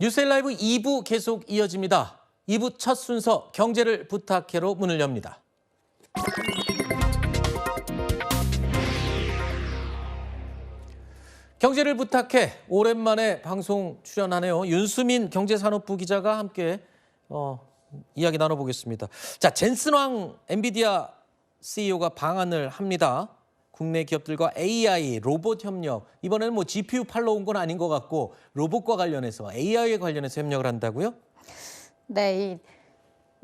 뉴스라이브 2부 계속 이어집니다. 2부 첫 순서 경제를 부탁해로 문을 엽니다. 경제를 부탁해 오랜만에 방송 출연하네요. 윤수민 경제산업부 기자가 함께 이야기 나눠보겠습니다. 자, 젠슨 황 엔비디아 CEO가 방한을 합니다. 국내 기업들과 AI, 로봇 협력. 이번에는 뭐 GPU 팔러 온 건 아닌 것 같고 로봇과 관련해서 AI에 관련해서 협력을 한다고요? 네,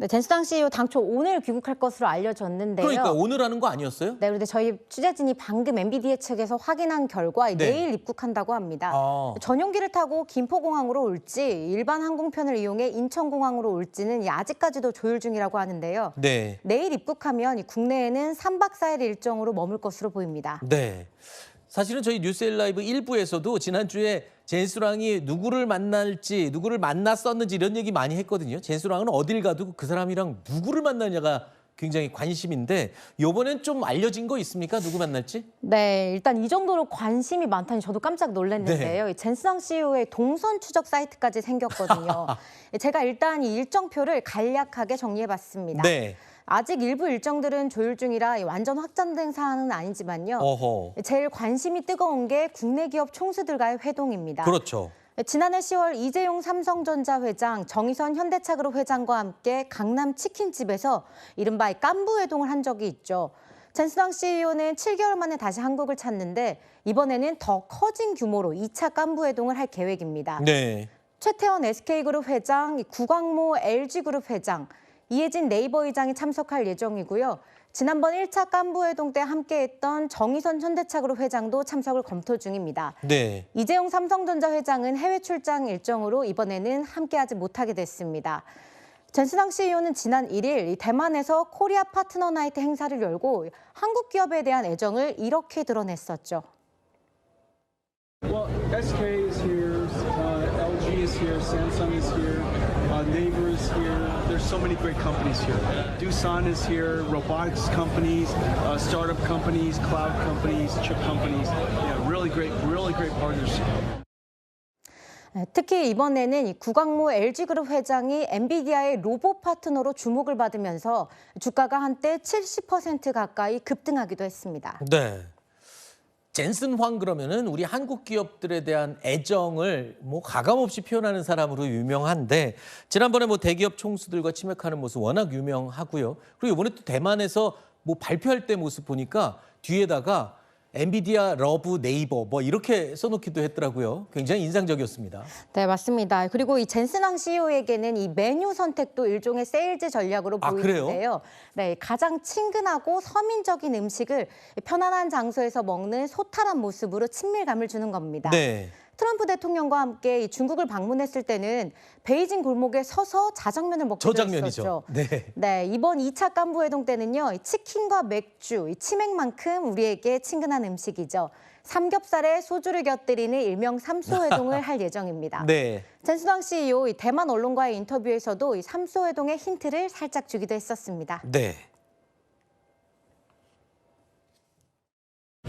젠슨 황 CEO 당초 오늘 귀국할 것으로 알려졌는데요. 그러니까 오늘 하는 거 아니었어요? 네, 그런데 저희 취재진이 방금 엔비디아 측에서 확인한 결과 내일 입국한다고 합니다. 전용기를 타고 김포공항으로 올지 일반 항공편을 이용해 인천공항으로 올지는 아직까지도 조율 중이라고 하는데요. 네. 내일 입국하면 국내에는 3박 4일 일정으로 머물 것으로 보입니다. 네. 사실은 저희 뉴스라이브 1부에서도 지난주에 젠슨 황이 누구를 만날지, 누구를 만났었는지 이런 얘기 많이 했거든요. 젠슨 황은 어딜 가도 그 사람이랑 누구를 만나냐가 굉장히 관심인데 이번엔 좀 알려진 거 있습니까? 누구 만날지? 네, 일단 이 정도로 관심이 많다니 저도 깜짝 놀랐는데요. 젠슨 황 CEO의 동선 추적 사이트까지 생겼거든요. 제가 일단 이 일정표를 간략하게 정리해봤습니다. 네. 아직 일부 일정들은 조율 중이라 완전 확정된 사안은 아니지만요. 제일 관심이 뜨거운 게 국내 기업 총수들과의 회동입니다. 그렇죠. 지난해 10월 이재용 삼성전자 회장, 정의선 현대차그룹 회장과 함께 강남 치킨집에서 이른바 깐부 회동을 한 적이 있죠. 젠슨 황 CEO는 7개월 만에 다시 한국을 찾는데 이번에는 더 커진 규모로 2차 깐부 회동을 할 계획입니다. 네. 최태원 SK그룹 회장, 구광모 LG그룹 회장, 이해진 네이버 의장이 참석할 예정이고요. 지난번 1차 깐부회동 때 함께했던 정의선 현대차그룹 회장도 참석을 검토 중입니다. 네. 이재용 삼성전자 회장은 해외 출장 일정으로 이번에는 함께하지 못하게 됐습니다. 젠슨 황 CEO는 지난 1일 대만에서 코리아 파트너 나이트 행사를 열고 한국 기업에 대한 애정을 이렇게 드러냈었죠. Well, SK is here, LG is here, Samsung is here, Naver is here. There's so many great companies here. Doosan is here, robotics companies, startup companies, cloud companies, chip companies. Yeah, really great partners. 특히 이번에는 구광모 LG그룹 회장이 엔비디아의 로봇 파트너로 주목을 받으면서 주가가 한때 70% 가까이 급등하기도 했습니다. 네. 젠슨 황 그러면은 우리 한국 기업들에 대한 애정을 뭐 가감없이 표현하는 사람으로 유명한데 지난번에 뭐 대기업 총수들과 치맥하는 모습 워낙 유명하고요. 그리고 이번에 또 대만에서 뭐 발표할 때 모습 보니까 뒤에다가 엔비디아 러브 네이버 뭐 이렇게 써놓기도 했더라고요. 굉장히 인상적이었습니다. 네, 맞습니다. 그리고 이 젠슨 황 CEO에게는 이 메뉴 선택도 일종의 세일즈 전략으로 보이는데요. 네, 가장 친근하고 서민적인 음식을 편안한 장소에서 먹는 소탈한 모습으로 친밀감을 주는 겁니다. 네. 트럼프 대통령과 함께 중국을 방문했을 때는 베이징 골목에 서서 자장면을 먹기도 했었죠. 네, 이번 2차 깐부 회동 때는요, 치킨과 맥주, 치맥만큼 우리에게 친근한 음식이죠. 삼겹살에 소주를 곁들이는 일명 삼소 회동을 할 예정입니다. 네. 젠슨 황 CEO 대만 언론과의 인터뷰에서도 이 삼소 회동의 힌트를 살짝 주기도 했었습니다. 네.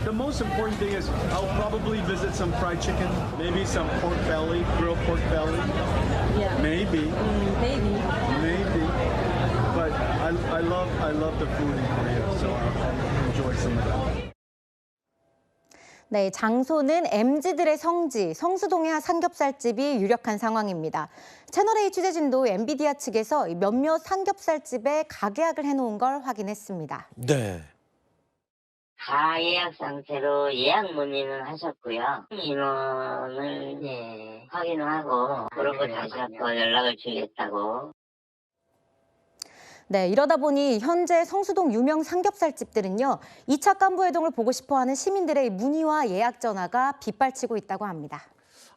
The most important thing is I'll probably visit some fried chicken, maybe some pork belly, grilled pork belly. Yeah. Maybe. Maybe. But I love the food in Korea, so I'll enjoy some of that. 네, 장소는 MZ들의 성지, 성수동의 삼겹살집이 유력한 상황입니다. 채널A 취재진도 엔비디아 측에서 몇몇 삼겹살집에 가계약을 해놓은 걸 확인했습니다. 네. 다 예약 상태로 예약 문의는 하셨고요. 인원을 확인을 하고 그런 거 다시 한번 연락을 주겠다고. 네, 이러다 보니 현재 성수동 유명 삼겹살집들은요, 2차 깐부회동을 보고 싶어하는 시민들의 문의와 예약 전화가 빗발치고 있다고 합니다.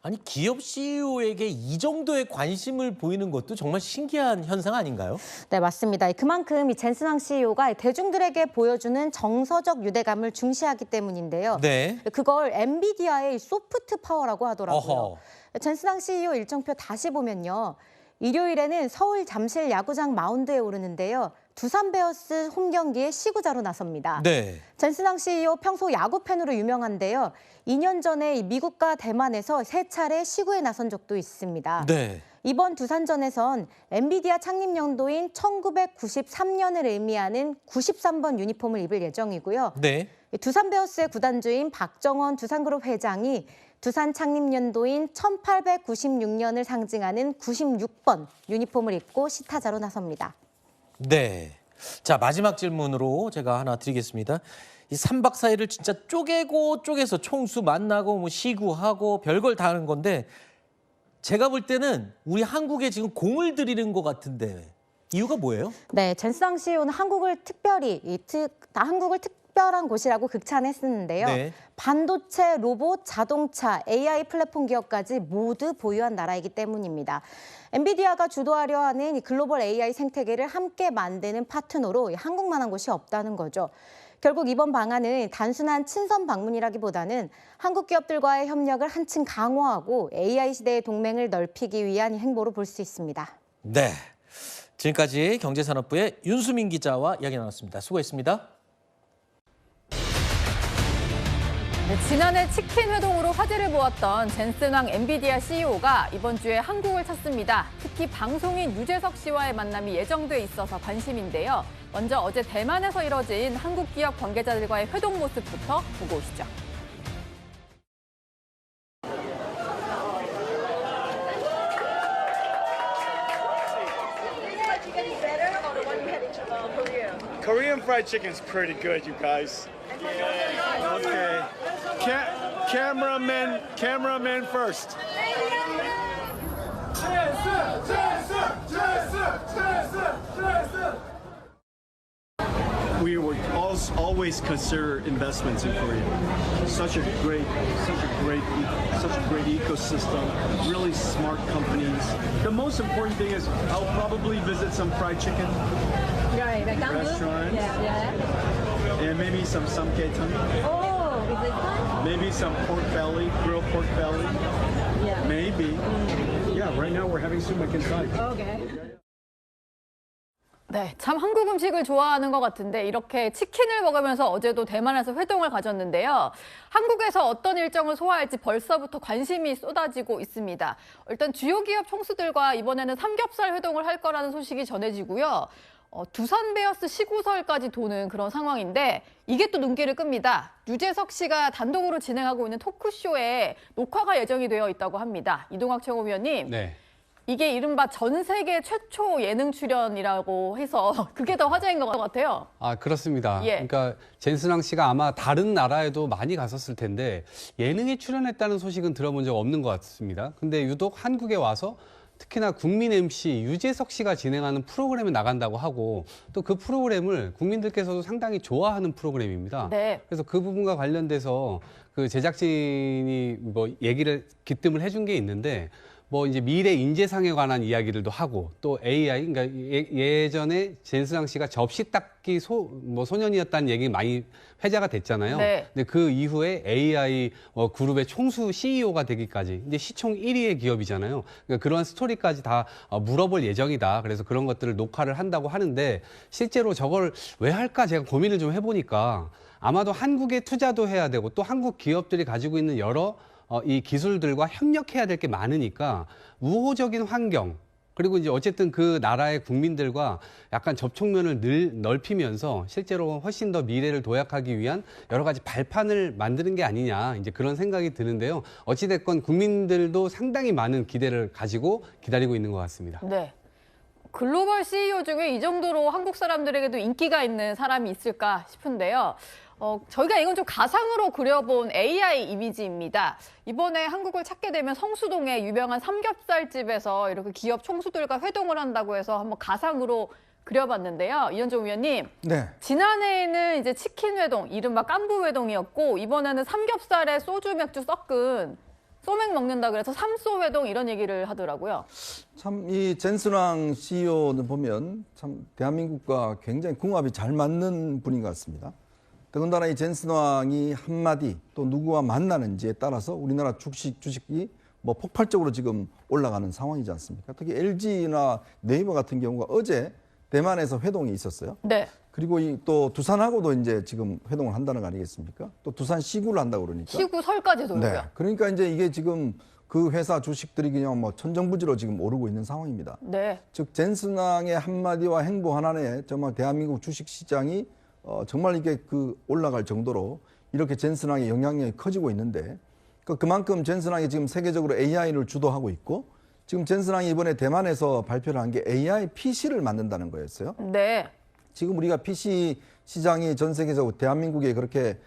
아니 기업 CEO에게 이 정도의 관심을 보이는 것도 정말 신기한 현상 아닌가요? 네, 맞습니다. 그만큼 이 젠슨 황 CEO가 대중들에게 보여주는 정서적 유대감을 중시하기 때문인데요. 네. 그걸 엔비디아의 소프트 파워라고 하더라고요. 어허. 젠슨 황 CEO 일정표 다시 보면요. 일요일에는 서울 잠실 야구장 마운드에 오르는데요. 두산 베어스 홈 경기에 시구자로 나섭니다. 네. 젠슨왕 CEO 평소 야구 팬으로 유명한데요. 2년 전에 미국과 대만에서 3차례 시구에 나선 적도 있습니다. 네. 이번 두산전에선 엔비디아 창립 연도인 1993년을 의미하는 93번 유니폼을 입을 예정이고요. 네. 두산 베어스의 구단주인 박정원 두산그룹 회장이 두산 창립 연도인 1896년을 상징하는 96번 유니폼을 입고 시타자로 나섭니다. 네. 자, 마지막 질문으로 제가 하나 드리겠습니다. 이 3박 4일을 진짜 쪼개고 쪼개서 총수 만나고 뭐 시구하고 별걸 다 하는 건데 제가 볼 때는 우리 한국에 지금 공을 들이는 것 같은데 이유가 뭐예요? 네, 젠슨왕 CEO는 한국을 특별한 곳이라고 극찬했었는데요. 네. 반도체, 로봇, 자동차, AI 플랫폼 기업까지 모두 보유한 나라이기 때문입니다. 엔비디아가 주도하려 하는 이 글로벌 AI 생태계를 함께 만드는 파트너로 한국만한 곳이 없다는 거죠. 결국 이번 방안은 단순한 친선 방문이라기보다는 한국 기업들과의 협력을 한층 강화하고 AI 시대의 동맹을 넓히기 위한 행보로 볼 수 있습니다. 네. 지금까지 경제산업부의 윤수민 기자와 이야기 나눴습니다. 수고했습니다. 네, 지난해 치킨 회동으로 화제를 모았던 젠슨왕 엔비디아 CEO가 이번 주에 한국을 찾습니다. 특히 방송인 유재석 씨와의 만남이 예정돼 있어서 관심인데요. 먼저 어제 대만에서 이뤄진 한국 기업 관계자들과의 회동 모습부터 보고 오시죠. Korean fried chicken is pretty good, you guys. Okay. Cameraman first. We would always consider investments in Korea. Such a great ecosystem. Really smart companies. The most important thing is I'll probably visit some fried chicken Right, like restaurants. And maybe some samgyetang. Oh, is it fun? Maybe some pork belly, grilled pork belly. Yeah. Maybe. Yeah, right now we're having sumak inside. Okay. 네, 참 한국 음식을 좋아하는 것 같은데 이렇게 치킨을 먹으면서 어제도 대만에서 회동을 가졌는데요. 한국에서 어떤 일정을 소화할지 벌써부터 관심이 쏟아지고 있습니다. 일단 주요 기업 총수들과 이번에는 삼겹살 회동을 할 거라는 소식이 전해지고요. 두산 베어스 시구설까지 도는 그런 상황인데 이게 또 눈길을 끕니다. 유재석 씨가 단독으로 진행하고 있는 토크쇼에 녹화가 예정이 되어 있다고 합니다. 이동학 최고위원님. 네. 이게 이른바 전 세계 최초 예능 출연이라고 해서 그게 더 화제인 것 같아요. 아, 그렇습니다. 예. 그러니까 젠슨왕 씨가 아마 다른 나라에도 많이 갔었을 텐데 예능에 출연했다는 소식은 들어본 적 없는 것 같습니다. 근데 유독 한국에 와서 특히나 국민 MC 유재석 씨가 진행하는 프로그램에 나간다고 하고 또 그 프로그램을 국민들께서도 상당히 좋아하는 프로그램입니다. 네. 그래서 그 부분과 관련돼서 그 제작진이 뭐 얘기를 기뜸을 해준 게 있는데 뭐 이제 미래 인재상에 관한 이야기들도 하고 또 AI 그러니까 예전에 젠슨왕 씨가 접시 닦기 소년이었다는 얘기 많이 회자가 됐잖아요. 네. 근데 그 이후에 AI 그룹의 총수 CEO가 되기까지 이제 시총 1위의 기업이잖아요. 그러니까 그런 스토리까지 다 물어볼 예정이다. 그래서 그런 것들을 녹화를 한다고 하는데 실제로 저걸 왜 할까 제가 고민을 좀 해보니까 아마도 한국에 투자도 해야 되고 또 한국 기업들이 가지고 있는 여러 이 기술들과 협력해야 될 게 많으니까 우호적인 환경 그리고 이제 어쨌든 그 나라의 국민들과 약간 접촉면을 넓히면서 실제로 훨씬 더 미래를 도약하기 위한 여러 가지 발판을 만드는 게 아니냐 이제 그런 생각이 드는데요. 어찌됐건 국민들도 상당히 많은 기대를 가지고 기다리고 있는 것 같습니다. 네. 글로벌 CEO 중에 이 정도로 한국 사람들에게도 인기가 있는 사람이 있을까 싶은데요. 저희가 이건 좀 가상으로 그려본 AI 이미지입니다. 이번에 한국을 찾게 되면 성수동의 유명한 삼겹살집에서 이렇게 기업 총수들과 회동을 한다고 해서 한번 가상으로 그려봤는데요. 이현종 위원님, 네. 지난해에는 이제 치킨 회동, 이른바 깐부 회동이었고 이번에는 삼겹살에 소주 맥주 섞은 소맥 먹는다 그래서 삼소 회동 이런 얘기를 하더라고요. 참 이 젠슨왕 CEO는 보면 참 대한민국과 굉장히 궁합이 잘 맞는 분인 것 같습니다. 더군다나 이 젠슨왕이 한마디 또 누구와 만나는지에 따라서 우리나라 주식이 뭐 폭발적으로 지금 올라가는 상황이지 않습니까? 특히 LG나 네이버 같은 경우가 어제 대만에서 회동이 있었어요. 네. 그리고 또 두산하고도 이제 지금 회동을 한다는 거 아니겠습니까? 또 두산 시구를 한다고 그러니까. 시구설까지도요. 네. 그러니까 이제 이게 지금 그 회사 주식들이 그냥 뭐 천정부지로 지금 오르고 있는 상황입니다. 네. 즉 젠슨왕의 한마디와 행보 하나에 정말 대한민국 주식 시장이 정말 이게 올라갈 정도로 이렇게 젠슨왕의 영향력이 커지고 있는데 그만큼 젠슨왕이 지금 세계적으로 AI를 주도하고 있고 지금 젠슨왕이 이번에 대만에서 발표를 한 게 AI PC를 만든다는 거였어요. 네. 지금 우리가 PC 시장이 전 세계에서 대한민국에 그렇게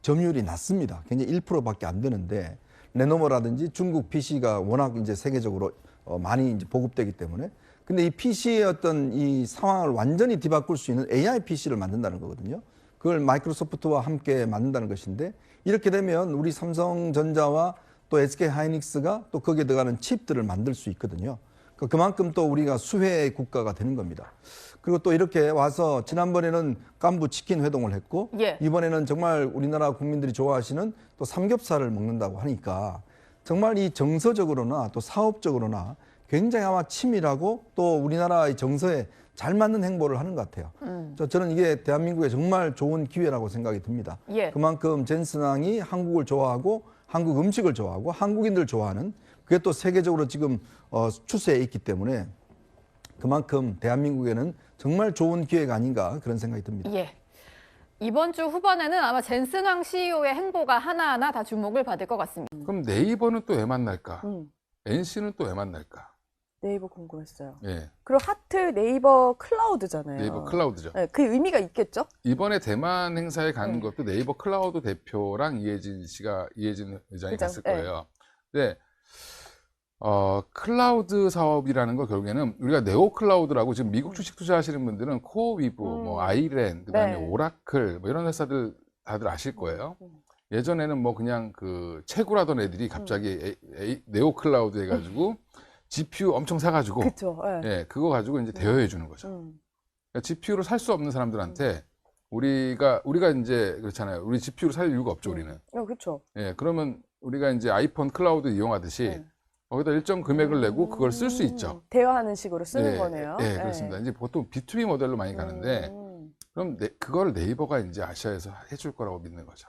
점유율이 낮습니다. 굉장히 1%밖에 안 되는데 레노버라든지 중국 PC가 워낙 이제 세계적으로 많이 이제 보급되기 때문에 근데 이 PC의 어떤 이 상황을 완전히 뒤바꿀 수 있는 AI PC를 만든다는 거거든요. 그걸 마이크로소프트와 함께 만든다는 것인데 이렇게 되면 우리 삼성전자와 또 SK 하이닉스가 또 거기에 들어가는 칩들을 만들 수 있거든요. 그만큼 또 우리가 수혜의 국가가 되는 겁니다. 그리고 또 이렇게 와서 지난번에는 깐부 치킨 회동을 했고 예. 이번에는 정말 우리나라 국민들이 좋아하시는 또 삼겹살을 먹는다고 하니까 정말 이 정서적으로나 또 사업적으로나 굉장히 아마 치밀하고 또 우리나라의 정서에 잘 맞는 행보를 하는 것 같아요. 저는 이게 대한민국에 정말 좋은 기회라고 생각이 듭니다. 예. 그만큼 젠슨왕이 한국을 좋아하고 한국 음식을 좋아하고 한국인들 좋아하는 그게 또 세계적으로 지금 추세에 있기 때문에 그만큼 대한민국에는 정말 좋은 기회가 아닌가 그런 생각이 듭니다. 예. 이번 주 후반에는 아마 젠슨왕 CEO의 행보가 하나하나 다 주목을 받을 것 같습니다. 그럼 네이버는 또 왜 만날까? NC는 또 왜 만날까? 네이버 궁금했어요. 예. 그리고 하트 네이버 클라우드잖아요. 네이버 클라우드죠. 네, 그 의미가 있겠죠? 이번에 대만 행사에 가는 것도 네이버 클라우드 대표랑 이혜진 의장이 의장, 갔을 거예요. 근데 클라우드 사업이라는 거 결국에는 우리가 네오 클라우드라고 지금 미국 주식 투자하시는 분들은 코어위브, 뭐 아이랜, 그다음에 네. 오라클 뭐 이런 회사들 다들 아실 거예요. 예전에는 뭐 그냥 채굴하던 애들이 갑자기 네오 클라우드 해가지고 GPU 엄청 사가지고 그렇죠. 예, 그거 가지고 이제 대여해 주는 거죠. 그러니까 GPU를 살 수 없는 사람들한테 우리가 이제 그렇잖아요. 우리 GPU를 살 이유가 없죠, 우리는. 그렇죠. 예, 그러면 우리가 이제 아이폰 클라우드 이용하듯이 거기다 일정 금액을 내고 그걸 쓸 수 있죠. 대여하는 식으로 쓰는 예, 거네요. 예, 그렇습니다. 이제 보통 B2B 모델로 많이 가는데 그럼 그걸 네이버가 이제 아시아에서 해줄 거라고 믿는 거죠.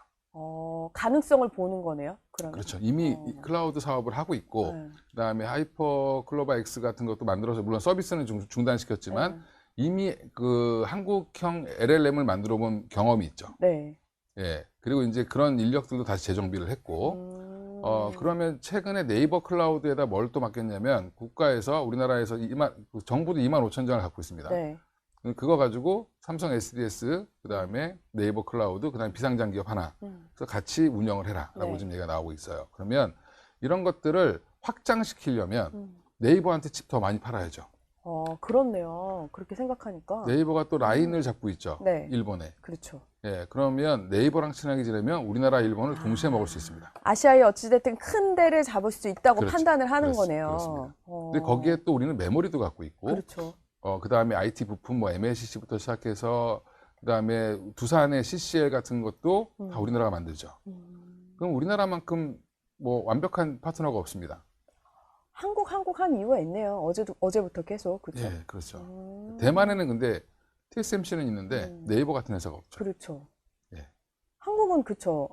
가능성을 보는 거네요. 그러면. 그렇죠. 이미 클라우드 사업을 하고 있고 그다음에 하이퍼 클로바 X 같은 것도 만들어서 물론 서비스는 중단시켰지만 이미 한국형 LLM을 만들어 본 경험이 있죠. 네. 예. 그리고 이제 그런 인력들도 다시 재정비를 했고 그러면 최근에 네이버 클라우드에다 뭘 또 맡겼냐면 국가에서 우리나라에서 정부도 25,000장을 갖고 있습니다. 네. 그거 가지고 삼성 SDS, 그 다음에 네이버 클라우드, 그 다음에 비상장 기업 하나, 그래서 같이 운영을 해라라고 네. 지금 얘기가 나오고 있어요. 그러면 이런 것들을 확장시키려면 네이버한테 칩 더 많이 팔아야죠. 그렇네요. 그렇게 생각하니까. 네이버가 또 라인을 잡고 있죠. 네. 일본에. 그렇죠. 예, 그러면 네이버랑 친하게 지내면 우리나라, 일본을 동시에 먹을 수 있습니다. 아시아에 어찌됐든 큰 데를 잡을 수 있다고 그렇죠. 판단을 하는 거네요. 그렇습니다. 근데 거기에 또 우리는 메모리도 갖고 있고, 그렇죠. 그 다음에 IT 부품, 뭐 MLCC부터 시작해서, 그 다음에 두산의 CCL 같은 것도 다 우리나라가 만들죠. 그럼 우리나라만큼 뭐 완벽한 파트너가 없습니다. 한국 한 이유가 있네요. 어제부터 계속. 그렇죠. 예, 그렇죠. 대만에는 근데 TSMC는 있는데 네이버 같은 회사가 없죠. 그렇죠. 예. 한국은 그렇죠.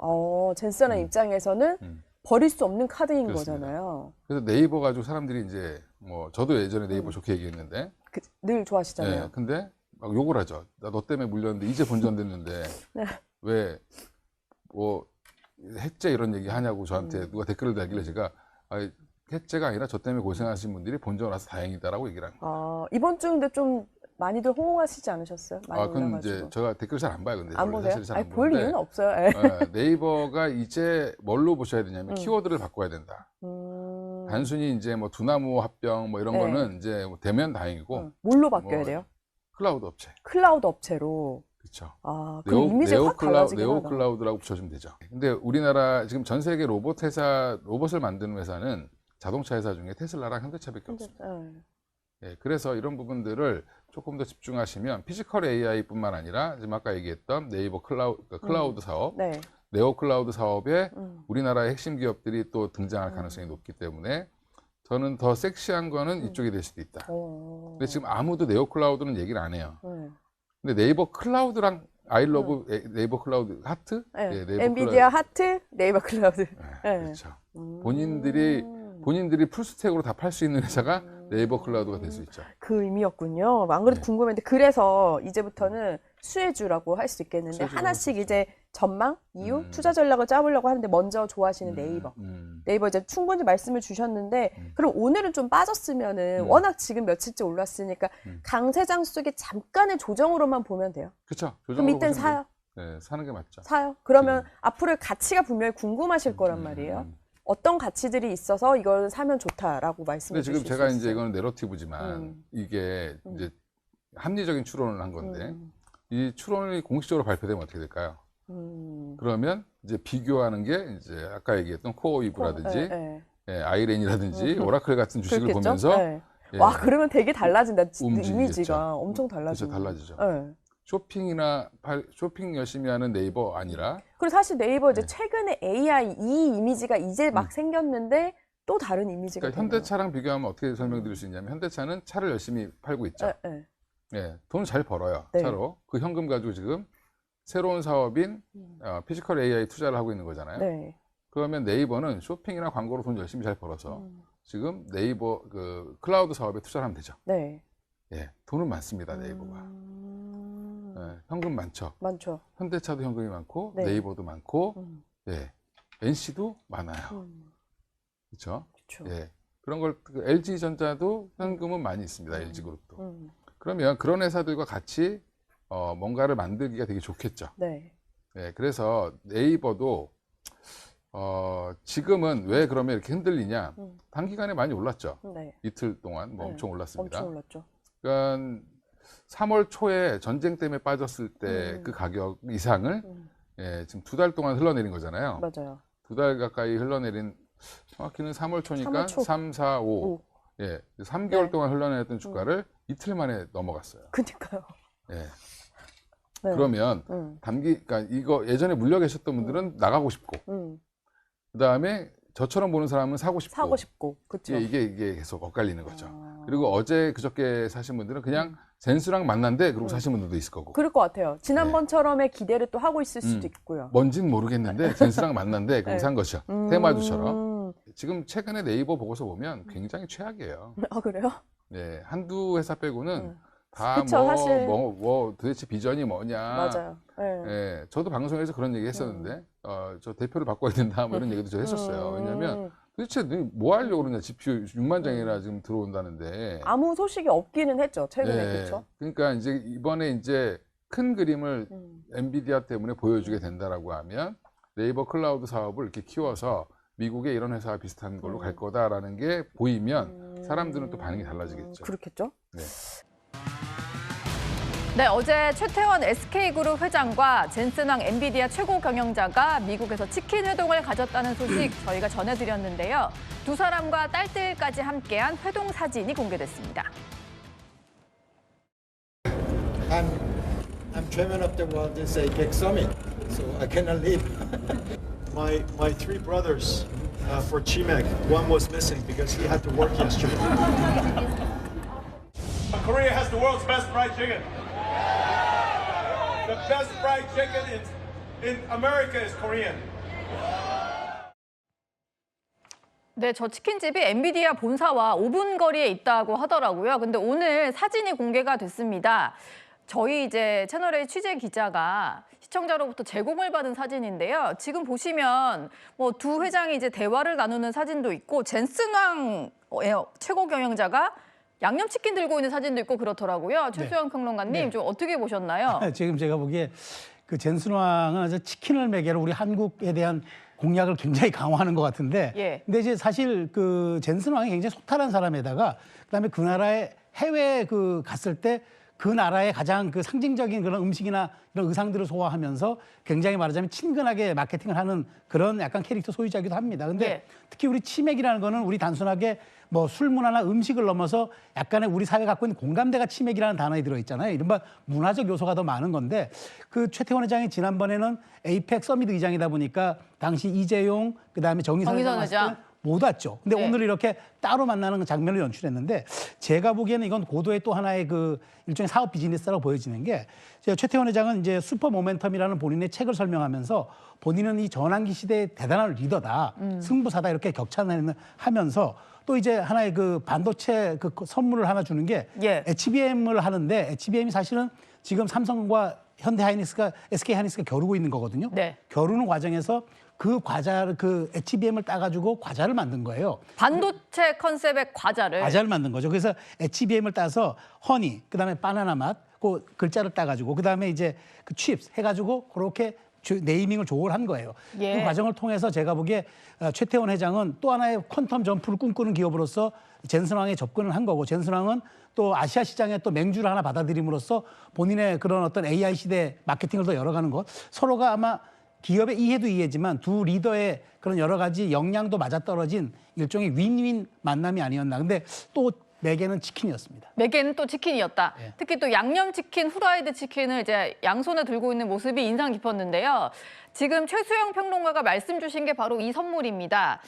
젠슨의 입장에서는 버릴 수 없는 카드인 그렇습니다. 거잖아요. 그래서 네이버 가지고 사람들이 이제 뭐 저도 예전에 네이버 좋게 얘기했는데 늘 좋아하시잖아요. 예, 근데 막 욕을 하죠. 나 너 때문에 물렸는데 이제 본전됐는데 네. 왜 뭐 해제 이런 얘기 하냐고 저한테 누가 댓글을 달길래 제가 해제가 아니라 저 때문에 고생하신 분들이 본전 와서 다행이다라고 얘기를 한 거예요. 이번 주 근데 좀 많이들 호응하시지 않으셨어요? 많이 그건 올라가지고. 이제 제가 댓글 잘 안 봐요. 근데 안 원래 보세요? 사실 잘안 볼 보는데 이유는 없어요. 예. 네이버가 이제 뭘로 보셔야 되냐면 키워드를 바꿔야 된다. 단순히 이제 뭐 두나무 합병 뭐 이런 네. 거는 이제 뭐 되면 다행이고 뭘로 바뀌어야 뭐 돼요? 클라우드 업체. 클라우드 업체로. 그렇죠. 그 이미지가 확 달라지긴 네오 하다. 클라우드라고 붙여주면 되죠. 근데 우리나라 지금 전 세계 로봇을 만드는 회사는 자동차 회사 중에 테슬라랑 현대차밖에 없습니다. 예, 그래서 이런 부분들을 조금 더 집중하시면 피지컬 AI뿐만 아니라 지금 아까 얘기했던 네이버 클라우드 사업, 네. 네오 클라우드 사업에 우리나라의 핵심 기업들이 또 등장할 가능성이 높기 때문에 저는 더 섹시한 거는 이쪽이 될 수도 있다. 근데 지금 아무도 네오 클라우드는 얘기를 안 해요. 근데 네이버 클라우드랑 아이러브 네이버 클라우드 하트? 네. 네, 네이버 엔비디아 클라우드. 하트, 네이버 클라우드. 네, 그렇죠. 본인들이 풀스택으로 다 팔 수 있는 회사가 네이버 클라우드가 될 수 있죠. 그 의미였군요. 안 그래도 궁금했는데 그래서 이제부터는 수혜주라고 할 수 있겠는데 수혜주라고 하나씩 이제 전망, 이유, 투자 전략을 짜보려고 하는데 먼저 좋아하시는 네이버. 네이버 이제 충분히 말씀을 주셨는데 그럼 오늘은 좀 빠졌으면은 워낙 지금 며칠째 올랐으니까 강세장 속의 잠깐의 조정으로만 보면 돼요. 그렇죠. 그럼 이땐 사요? 네, 사는 게 맞죠. 사요? 그러면 앞으로의 가치가 분명히 궁금하실 거란 말이에요. 어떤 가치들이 있어서 이걸 사면 좋다라고 말씀해 주실 수 근데 지금 있어요. 제가 이제 이거는 내러티브지만 이게 이제 합리적인 추론을 한 건데 이 추론이 공식적으로 발표되면 어떻게 될까요? 그러면 이제 비교하는 게 이제 아까 얘기했던 코어이브라든지 아이렌이라든지 오라클 같은 주식을 그렇겠죠? 보면서 네. 와 그러면 되게 달라진다. 움직이겠죠. 이미지가 엄청 달라지죠. 그렇죠, 달라지죠. 네. 쇼핑 열심히 하는 네이버 아니라 그리고 사실 네이버 이제 최근에 AI 이 이미지가 이제 막 생겼는데 또 다른 이미지가 그러니까 현대차랑 비교하면 어떻게 설명드릴 수 있냐면 현대차는 차를 열심히 팔고 있죠. 네. 네, 돈 잘 벌어요. 네. 차로. 그 현금 가지고 지금 새로운 사업인 피지컬 AI 투자를 하고 있는 거잖아요. 네. 그러면 네이버는 쇼핑이나 광고로 돈 열심히 잘 벌어서 지금 네이버 그 클라우드 사업에 투자를 하면 되죠. 네. 예, 돈은 많습니다. 네이버가. 예, 현금 많죠. 많죠. 현대차도 현금이 많고 네. 네이버도 많고 예, NC도 많아요. 그렇죠? 그렇죠. 예. 그런 걸 LG전자도 현금은 많이 있습니다. LG그룹도. 그러면 그런 회사들과 같이 뭔가를 만들기가 되게 좋겠죠. 네. 예, 그래서 네이버도 지금은 왜 그러면 이렇게 흔들리냐? 단기간에 많이 올랐죠. 네. 이틀 동안 뭐 엄청 올랐습니다. 엄청 올랐죠. 그러니까 3월 초에 전쟁 때문에 빠졌을 때 그 가격 이상을 예, 지금 2달 동안 흘러내린 거잖아요. 맞아요. 2달 가까이 흘러내린 정확히는 3월 초니까 3월 초. 3, 4, 5. 예, 3개월 네. 동안 흘러내렸던 주가를 이틀 만에 넘어갔어요. 그니까요. 예. 네. 그러면 그러니까 이거 예전에 물려 계셨던 분들은 나가고 싶고 그다음에 저처럼 보는 사람은 사고 싶고 그렇죠. 이게 계속 엇갈리는 거죠. 그리고 어제 그저께 사신 분들은 그냥 젠수랑 만난데 그러고 사신 분들도 있을 거고. 그럴 것 같아요. 지난번처럼의 기대를 또 하고 있을 수도 있고요. 뭔진 모르겠는데 젠수랑 만났는데 그럼 네. 산 거죠. 테마주처럼. 지금 최근에 네이버 보고서 보면 굉장히 최악이에요. 아 그래요? 네, 한두 회사 빼고는 다 그쵸, 사실. 뭐 도대체 비전이 뭐냐. 맞아요. 네. 예, 저도 방송에서 그런 얘기 했었는데, 저 대표를 바꿔야 된다, 뭐 이런 얘기도 저 했었어요. 왜냐면 도대체 뭐 하려고 그러냐, GPU 6만 장이나 지금 들어온다는데. 아무 소식이 없기는 했죠. 최근에 예, 그렇죠. 그러니까 이제 이번에 이제 큰 그림을 엔비디아 때문에 보여주게 된다라고 하면 네이버 클라우드 사업을 이렇게 키워서 미국의 이런 회사와 비슷한 걸로 갈 거다라는 게 보이면 사람들은 또 반응이 달라지겠죠. 그렇겠죠. 네. 네, 어제 최태원 SK그룹 회장과 젠슨왕 엔비디아 최고 경영자가 미국에서 치킨 회동을 가졌다는 소식 저희가 전해드렸는데요. 두 사람과 딸들까지 함께한 회동 사진이 공개됐습니다. I'm chairman of the World APEC Summit, so I cannot leave. My three brothers for Chimek, one was missing because he had to work yesterday. Korea has the world's best fried chicken. The best fried chicken in America is Korean. 네, 저 치킨집이 엔비디아 본사와 5분 거리에 있다고 하더라고요. 근데 오늘 사진이 공개가 됐습니다. 저희 이제 채널A 취재 기자가 시청자로부터 제공을 받은 사진인데요. 지금 보시면 뭐 두 회장이 이제 대화를 나누는 사진도 있고 젠슨왕 최고 경영자가 양념치킨 들고 있는 사진도 있고 그렇더라고요. 최수영 평론가님 좀 어떻게 보셨나요? 지금 제가 보기에 그 젠슨왕은 치킨을 매개로 우리 한국에 대한 공약을 굉장히 강화하는 것 같은데, 근데 이제 사실 그 젠슨왕이 굉장히 소탈한 사람에다가 그다음에 그 나라에 해외 갔을 때 그 나라의 가장 그 상징적인 그런 음식이나 이런 의상들을 소화하면서 굉장히 말하자면 친근하게 마케팅을 하는 그런 약간 캐릭터 소유자이기도 합니다. 근데 특히 우리 치맥이라는 거는 우리 단순하게 뭐 술 문화나 음식을 넘어서 약간의 우리 사회가 갖고 있는 공감대가 치맥이라는 단어에 들어있잖아요. 이른바 문화적 요소가 더 많은 건데 그 최태원 회장이 지난번에는 에이펙 서밋 의장이다 보니까 당시 이재용 그다음에 정의선 회장 못 왔죠. 근데 네. 오늘 이렇게 따로 만나는 장면을 연출했는데 제가 보기에는 이건 고도의 또 하나의 그 일종의 사업 비즈니스라고 보여지는 게 최태원 회장은 이제 슈퍼 모멘텀이라는 본인의 책을 설명하면서 본인은 이 전환기 시대의 대단한 리더다, 승부사다 이렇게 격찬하면서 또 이제 하나의 그 반도체 그 선물을 하나 주는 게 HBM을 하는데 HBM이 사실은 지금 삼성과 현대하이닉스가 SK하이닉스가 겨루고 있는 거거든요. 네. 겨루는 과정에서 그 과자를 그 HBM을 따가지고 과자를 만든 거예요. 반도체 컨셉의 과자를 만든 거죠. 그래서 HBM을 따서 허니, 그다음에 바나나 맛, 그 글자를 따가지고 그다음에 이제 그 칩스 해가지고 그렇게 네이밍을 조언한 거예요. 예. 그 과정을 통해서 제가 보기에 최태원 회장은 또 하나의 퀀텀 점프를 꿈꾸는 기업으로서 젠슨왕에 접근을 한 거고 젠슨왕은 또 아시아 시장에 또 맹주를 하나 받아들임으로써 본인의 그런 어떤 AI 시대 마케팅을 더 열어가는 것 서로가 아마 기업의 이해도 이해지만 두 리더의 그런 여러 가지 역량도 맞아떨어진 일종의 윈윈 만남이 아니었나. 근데 또 매개는 치킨이었습니다. 매개는 또 치킨이었다. 예. 특히 또 양념치킨, 후라이드 치킨을 이제 양손에 들고 있는 모습이 인상 깊었는데요. 지금 최수영 평론가가 말씀 주신 게 바로 이 선물입니다.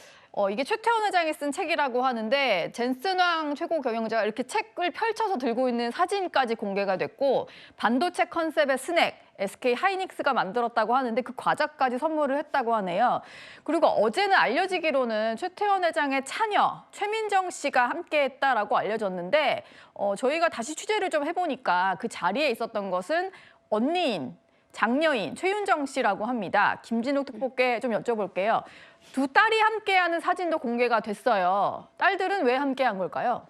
이게 최태원 회장이 쓴 책이라고 하는데 젠슨왕 최고 경영자가 이렇게 책을 펼쳐서 들고 있는 사진까지 공개가 됐고 반도체 컨셉의 스낵, SK하이닉스가 만들었다고 하는데 그 과자까지 선물을 했다고 하네요. 그리고 어제는 알려지기로는 최태원 회장의 차녀 최민정 씨가 함께했다라고 알려졌는데 저희가 다시 취재를 좀 해보니까 그 자리에 있었던 것은 언니인 장녀인 최윤정 씨라고 합니다. 김진욱 특보께 좀 여쭤볼게요. 두 딸이 함께하는 사진도 공개가 됐어요. 딸들은 왜 함께한 걸까요?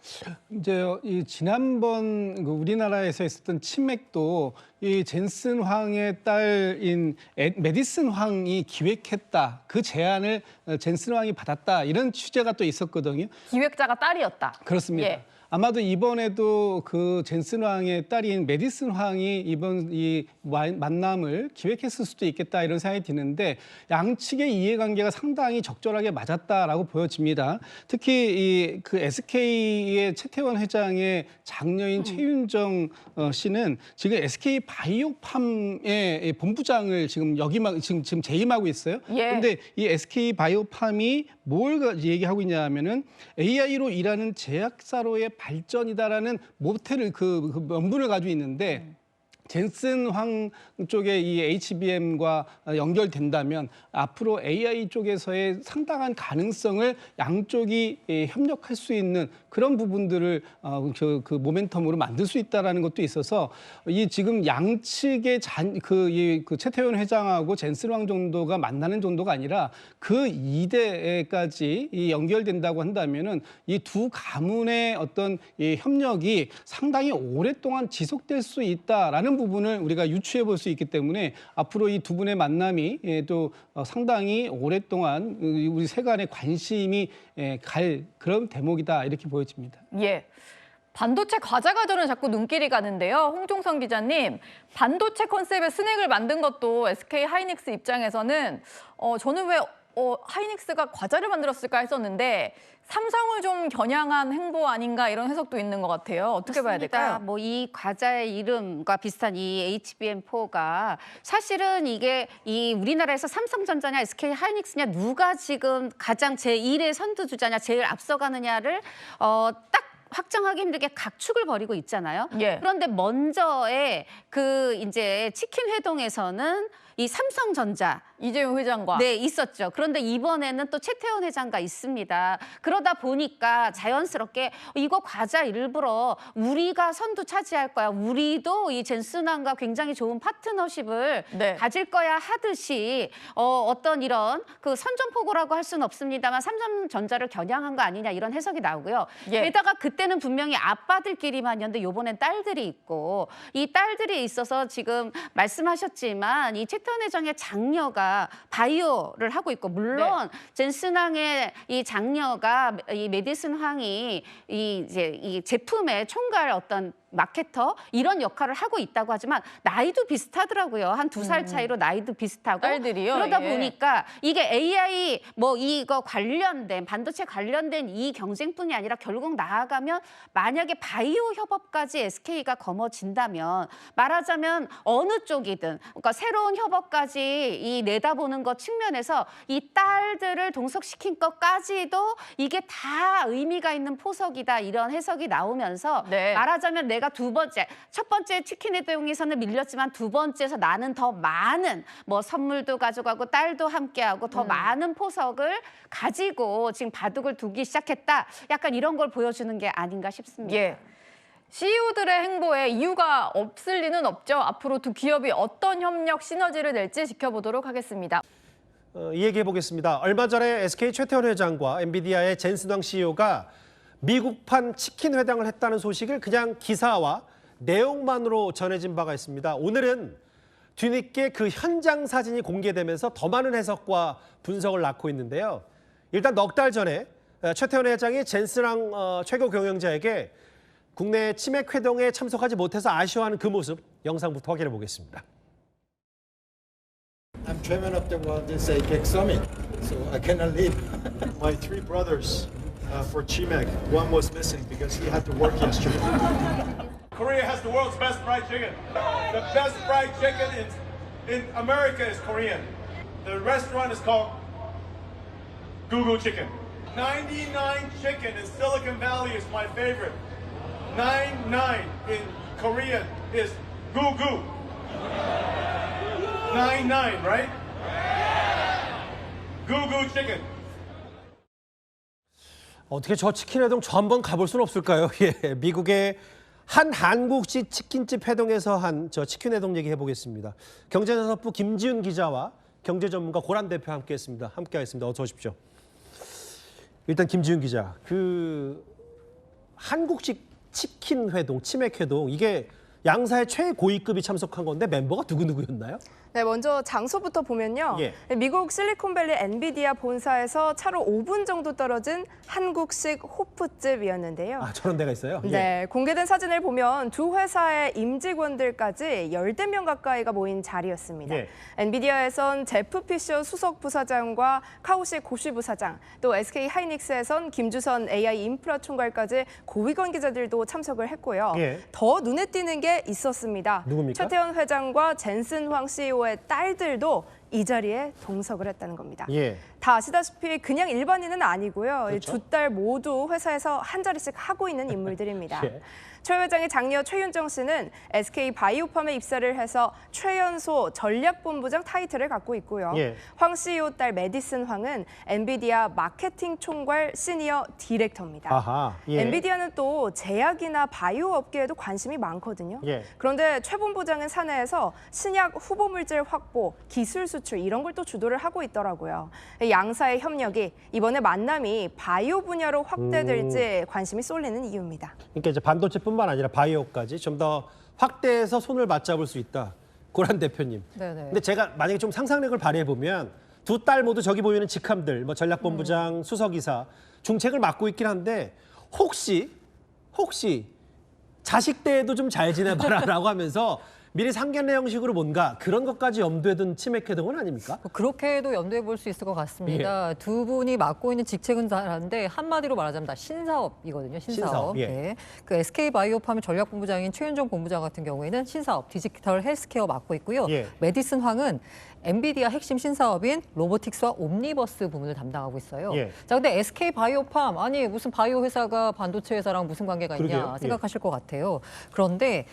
이제 이 지난번 그 우리나라에서 있었던 치맥도 이 젠슨 황의 딸인 메디슨 황이 기획했다. 그 제안을 젠슨 황이 받았다. 이런 취재가 또 있었거든요. 기획자가 딸이었다. 그렇습니다. 예. 아마도 이번에도 그 젠슨 황의 딸인 메디슨 황이 이번 이 만남을 기획했을 수도 있겠다 이런 생각이 드는데 양측의 이해관계가 상당히 적절하게 맞았다라고 보여집니다. 특히 이 그 SK의 최태원 회장의 장녀인 최윤정 씨는 지금 SK 바이오팜의 본부장을 지금 지금 재임하고 있어요. 그런데 예. 이 SK 바이오팜이 뭘 얘기하고 있냐면은 AI로 일하는 제약사로의 발전이다라는 모태를 그 명분을 가지고 있는데 젠슨 황 쪽의 이 HBM과 연결된다면 앞으로 AI 쪽에서의 상당한 가능성을 양쪽이 협력할 수 있는 그런 부분들을 그 모멘텀으로 만들 수 있다라는 것도 있어서 이 지금 양측의 그 최태원 회장하고 젠슨 황 정도가 만나는 정도가 아니라 그 2대까지 연결된다고 한다면은 이 두 가문의 어떤 이 협력이 상당히 오랫동안 지속될 수 있다라는 부분을 우리가 유추해 볼 수 있기 때문에 앞으로 이 두 분의 만남이 또 상당히 오랫동안 우리 세간의 관심이 갈 그런 대목이다 이렇게 보여집니다. 예. 반도체 과자가 저는 자꾸 눈길이 가는데요. 홍종성 기자님, 반도체 컨셉의 스낵을 만든 것도 SK하이닉스 입장에서는 저는 왜 하이닉스가 과자를 만들었을까 했었는데 삼성을 좀 겨냥한 행보 아닌가 이런 해석도 있는 것 같아요. 어떻게 봐야 될까요? 뭐 이 과자의 이름과 비슷한 이 HBM4가 사실은 이게 이 우리나라에서 삼성전자냐 SK하이닉스냐 누가 지금 가장 제1의 선두주자냐 제일 앞서가느냐를 딱 확정하기 힘들게 각축을 벌이고 있잖아요. 예. 그런데 먼저의 그 이제 치킨 회동에서는 이 삼성전자 이재용 회장과 있었죠. 그런데 이번에는 또 최태원 회장과 있습니다. 그러다 보니까 자연스럽게 이거 과자 일부러 우리가 선두 차지할 거야. 우리도 이 젠슨왕과 굉장히 좋은 파트너십을 가질 거야 하듯이 어떤 이런 그 선전포고라고 할 수는 없습니다만 삼성전자를 겨냥한 거 아니냐 이런 해석이 나오고요. 게다가 그때는 분명히 아빠들끼리만이었는데 이번엔 딸들이 있고 이 딸들이 있어서 지금 말씀하셨지만 이 최태원 회장의 장녀가 바이오를 하고 있고 물론 젠슨 황의 이 장녀가 이 메디슨 황이 이 제품의 총괄 어떤 마케터 이런 역할을 하고 있다고 하지만 나이도 비슷하더라고요. 한 2살 차이로 나이도 비슷하고 딸들이요? 그러다 예. 보니까 이게 AI 뭐 이거 관련된 반도체 관련된 이 경쟁뿐이 아니라 결국 나아가면 만약에 바이오 협업까지 SK가 거머쥔다면 말하자면 어느 쪽이든 그러니까 새로운 협업까지 이 내다보는 것 측면에서 이 딸들을 동석시킨 것까지도 이게 다 의미가 있는 포석이다 이런 해석이 나오면서 네. 말하자면 내가 첫 번째 치킨 회동에서는 밀렸지만 두 번째에서 나는 더 많은 뭐 선물도 가져가고 딸도 함께하고 더 많은 포석을 가지고 지금 바둑을 두기 시작했다. 약간 이런 걸 보여주는 게 아닌가 싶습니다. 예. CEO들의 행보에 이유가 없을 리는 없죠. 앞으로 두 기업이 어떤 협력 시너지를 낼지 지켜보도록 하겠습니다. 이 얘기해 보겠습니다. 얼마 전에 SK 최태원 회장과 엔비디아의 젠슨 CEO가 미국판 치킨 회담을 했다는 소식을 그냥 기사와 내용만으로 전해진 바가 있습니다. 오늘은 뒤늦게 그 현장 사진이 공개되면서 더 많은 해석과 분석을 낳고 있는데요. 일단 넉 달 전에 최태원 회장이 젠슨 최고 경영자에게 국내 치맥 회동에 참석하지 못해서 아쉬워하는 그 모습 영상부터 확인해 보겠습니다. I'm chairman of the World APEC Summit, so I cannot leave. My three brothers for CHIMEC, one was missing because he had to work yesterday. Korea has the world's best fried chicken. The best fried chicken in America is Korean. The restaurant is called Gugu Chicken. 99 chicken in Silicon Valley is my favorite. 99 in Korean is Gugu. 99, right? Gugu Chicken. 어떻게 저 치킨 회동 저 한번 가볼 수는 없을까요? 예, 미국의 한 한국식 치킨집 회동에서 한 저 치킨 회동 얘기해 보겠습니다. 경제자산부 김지훈 기자와 경제 전문가 고란 대표 함께했습니다. 함께하겠습니다. 어서 오십시오. 일단 김지훈 기자, 그 한국식 치킨 회동, 치맥 회동 이게 양사의 최고위급이 참석한 건데 멤버가 누구였나요? 네, 먼저 장소부터 보면요. 예. 미국 실리콘밸리 엔비디아 본사에서 차로 5분 정도 떨어진 한국식 호프집이었는데요. 아, 저런 데가 있어요? 네, 예. 공개된 사진을 보면 두 회사의 임직원들까지 10대 명 가까이가 모인 자리였습니다. 예. 엔비디아에선 제프 피셔 수석 부사장과 카오시 고시 부사장, 또 SK 하이닉스에선 김주선 AI 인프라 총괄까지 고위관 기자들도 참석을 했고요. 예. 더 눈에 띄는 게 있었습니다. 누굽니까? 최태원 회장과 젠슨 황 CEO의 딸들도 이 자리에 동석을 했다는 겁니다. 예. 다 아시다시피 그냥 일반인은 아니고요. 그렇죠. 두 딸 모두 회사에서 한 자리씩 하고 있는 인물들입니다. 예. 최 회장의 장녀 최윤정 씨는 SK 바이오팜에 입사를 해서 최연소 전략본부장 타이틀을 갖고 있고요. 예. 황 CEO 딸 메디슨 황은 엔비디아 마케팅 총괄 시니어 디렉터입니다. 아하, 예. 엔비디아는 또 제약이나 바이오 업계에도 관심이 많거든요. 예. 그런데 최 본부장은 사내에서 신약 후보 물질 확보, 기술 수출 이런 걸 또 주도를 하고 있더라고요. 양사의 협력이 이번에 만남이 바이오 분야로 확대될지 관심이 쏠리는 이유입니다. 그러니까 이제 반도체뿐만 아니라 바이오까지 좀 더 확대해서 손을 맞잡을 수 있다. 고란 대표님. 네네. 근데 제가 만약에 좀 상상력을 발휘해 보면 두 딸 모두 저기 보이는 직함들, 뭐 전략본부장, 수석이사, 중책을 맡고 있긴 한데 혹시 자식 때에도 좀 잘 지내봐라라고 하면서 미리 상견례 형식으로 뭔가 그런 것까지 염두에 둔 치맥 회동은 아닙니까? 그렇게도 염두에 볼 수 있을 것 같습니다. 두 분이 맡고 있는 직책은 다른데 한마디로 말하자면 다 신사업이거든요. 신사업. 예. 네. 그 SK 바이오팜 전략본부장인 최윤정 본부장 같은 경우에는 신사업, 디지털 헬스케어 맡고 있고요. 예. 메디슨 황은 엔비디아 핵심 신사업인 로보틱스와 옴니버스 부문을 담당하고 있어요. 예. 자, 근데 SK 바이오팜 아니 무슨 바이오 회사가 반도체 회사랑 무슨 관계가 있냐 그러게요. 생각하실 것 같아요. 그런데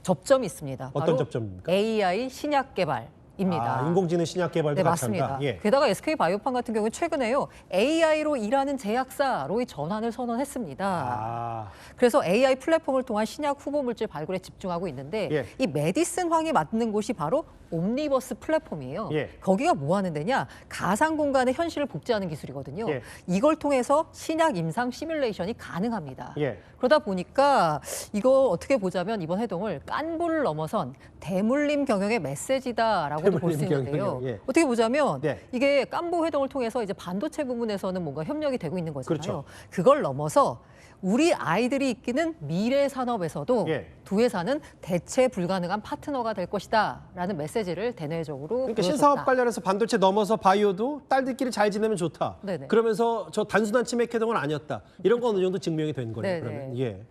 접점이 있습니다. 어떤 바로 접점입니까? AI 신약 개발입니다. 아, 인공지능 신약 개발도 네, 같이 맞습니다. 한다. 예. 게다가 SK 바이오팜 같은 경우는 최근에요. AI로 일하는 제약사로의 전환을 선언했습니다. 아, 그래서 AI 플랫폼을 통한 신약 후보 물질 발굴에 집중하고 있는데 예. 이 메디슨 황이 맡는 곳이 바로 옴니버스 플랫폼이에요. 예. 거기가 뭐 하는 데냐? 가상 공간의 현실을 복제하는 기술이거든요. 예. 이걸 통해서 신약 임상 시뮬레이션이 가능합니다. 예. 그러다 보니까 이거 어떻게 보자면 이번 회동을 깐부를 넘어선 대물림 경영의 메시지다라고도 볼 수 대물림 있는데요. 경영, 예. 어떻게 보자면 네. 이게 깐부 회동을 통해서 이제 반도체 부분에서는 뭔가 협력이 되고 있는 거잖아요. 그렇죠. 그걸 넘어서 우리 아이들이 이끄는 미래 산업에서도 두 회사는 대체 불가능한 파트너가 될 것이다라는 메시지를 대내적으로 그러니까 보여줬다. 신사업 관련해서 반도체 넘어서 바이오도 딸들끼리 잘 지내면 좋다. 네네. 그러면서 저 단순한 치맥 회동은 아니었다. 이런 거 어느 정도 증명이 된 거예요. 네네. 그러면 예.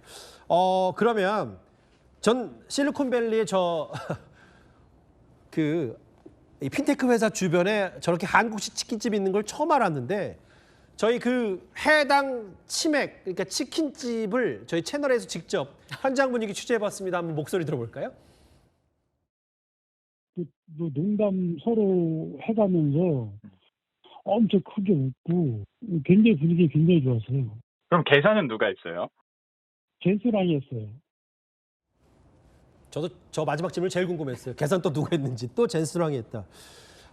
그러면 전 실리콘밸리의 이 핀테크 회사 주변에 저렇게 한국식 치킨집 있는 걸 처음 알았는데 저희 그 해당 치맥, 그러니까 치킨집을 저희 채널에서 직접 현장 분위기 취재해봤습니다. 한번 목소리 들어볼까요? 농담 서로 해가면서 엄청 크게 웃고 굉장히 분위기 굉장히 좋았어요. 그럼 계산은 누가 했어요? 젠스랑이 했어요. 저도 저 마지막 질문 제일 궁금했어요. 계산 또 누가 했는지. 또 젠스랑이 했다.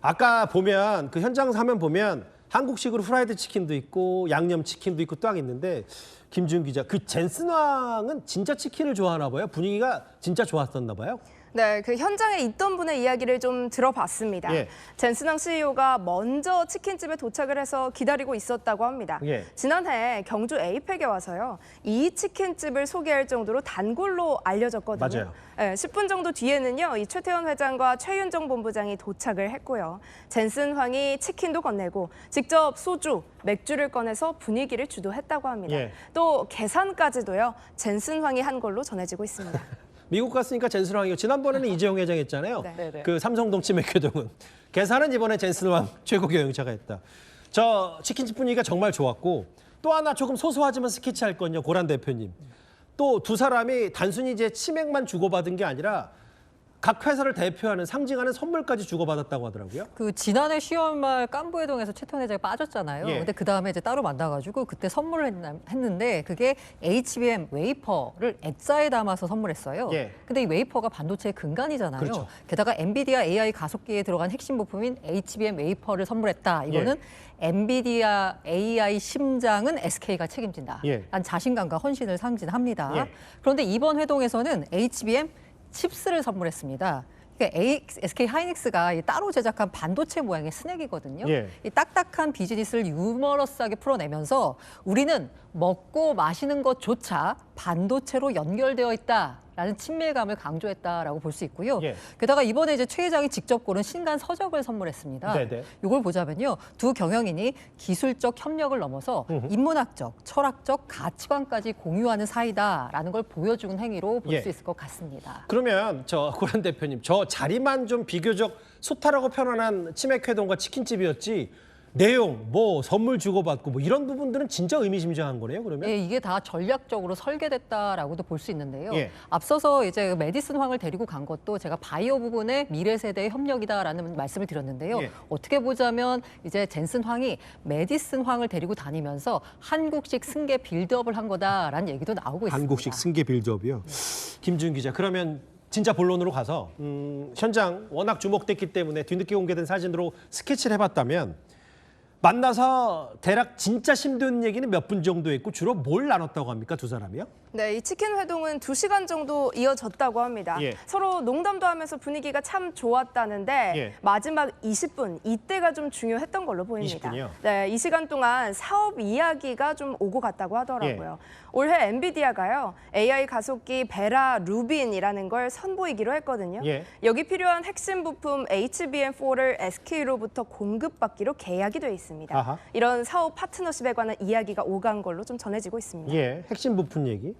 아까 보면 그 현장 화면 보면 한국식으로 프라이드 치킨도 있고 양념 치킨도 있고 딱 있는데 김지훈 기자, 그 젠스랑은 진짜 치킨을 좋아하나 봐요? 분위기가 진짜 좋았었나 봐요? 네, 그 현장에 있던 분의 이야기를 좀 들어봤습니다. 예. 젠스낭 CEO가 먼저 치킨집에 도착을 해서 기다리고 있었다고 합니다. 예. 지난해 경주 에이펙에 와서요. 이 치킨집을 소개할 정도로 단골로 알려졌거든요. 맞아요. 네, 10분 정도 뒤에는요. 이 최태원 회장과 최윤정 본부장이 도착을 했고요. 젠슨 황이 치킨도 건네고 직접 소주, 맥주를 꺼내서 분위기를 주도했다고 합니다. 예. 또 계산까지도요. 젠슨 황이 한 걸로 전해지고 있습니다. 미국 갔으니까 젠스랑이요. 지난번에는 이재용 회장 했잖아요. 네. 그 삼성동 치맥회동은. 계산은 이번에 젠스랑 최고 경영자가 했다. 저 치킨집 분위기가 정말 좋았고 또 하나 조금 소소하지만 스케치할 건요. 고란 대표님. 또 두 사람이 단순히 이제 치맥만 주고받은 게 아니라 각 회사를 대표하는 상징하는 선물까지 주고받았다고 하더라고요. 그 지난해 10월 말 깐부회동에서 최태원 회장이 빠졌잖아요. 예. 근데 그 다음에 이제 따로 만나가지고 그때 선물을 했는데 그게 HBM 웨이퍼를 액자에 담아서 선물했어요. 예. 근데 이 웨이퍼가 반도체의 근간이잖아요. 그렇죠. 게다가 엔비디아 AI 가속기에 들어간 핵심 부품인 HBM 웨이퍼를 선물했다. 이거는 엔비디아 AI 심장은 SK가 책임진다. 난 자신감과 헌신을 상징합니다. 예. 그런데 이번 회동에서는 HBM 칩스를 선물했습니다. 그러니까 SK 하이닉스가 따로 제작한 반도체 모양의 스낵이거든요. 예. 이 딱딱한 비즈니스를 유머러스하게 풀어내면서 우리는 먹고 마시는 것조차 반도체로 연결되어 있다라는 친밀감을 강조했다라고 볼 수 있고요. 예. 게다가 이번에 이제 최 회장이 직접 고른 신간 서적을 선물했습니다. 네네. 이걸 보자면요, 두 경영인이 기술적 협력을 넘어서 인문학적, 철학적 가치관까지 공유하는 사이다라는 걸 보여주는 행위로 볼 수 예. 있을 것 같습니다. 그러면 저 고란 대표님, 저 자리만 좀 비교적 소탈하고 편안한 치맥회동과 치킨집이었지 내용, 뭐 선물 주고받고 뭐 이런 부분들은 진짜 의미심장한 거네요, 그러면? 예, 이게 다 전략적으로 설계됐다라고도 볼 수 있는데요. 예. 앞서서 이제 메디슨 황을 데리고 간 것도 제가 바이오 부분의 미래 세대의 협력이다라는 말씀을 드렸는데요. 예. 어떻게 보자면 이제 젠슨 황이 메디슨 황을 데리고 다니면서 한국식 승계 빌드업을 한 거다라는 얘기도 나오고 있습니다. 한국식 승계 빌드업이요. 김지훈 기자, 그러면 진짜 본론으로 가서 현장 워낙 주목됐기 때문에 뒤늦게 공개된 사진으로 스케치를 해봤다면 만나서 대략 진짜 심도는 얘기는 몇 분 정도 했고 주로 뭘 나눴다고 합니까, 두 사람이요? 네, 이 치킨 회동은 2시간 정도 이어졌다고 합니다. 예. 서로 농담도 하면서 분위기가 참 좋았다는데 예. 마지막 20분, 이때가 좀 중요했던 걸로 보입니다. 20분이요? 네, 이 시간 동안 사업 이야기가 좀 오고 갔다고 하더라고요. 올해 엔비디아가요, AI 가속기 베라 루빈이라는 걸 선보이기로 했거든요. 예. 여기 필요한 핵심 부품 HBM4를 SK로부터 공급받기로 계약이 돼 있습니다. 아하. 이런 사업 파트너십에 관한 이야기가 오간 걸로 좀 전해지고 있습니다. 예, 핵심 부품 얘기.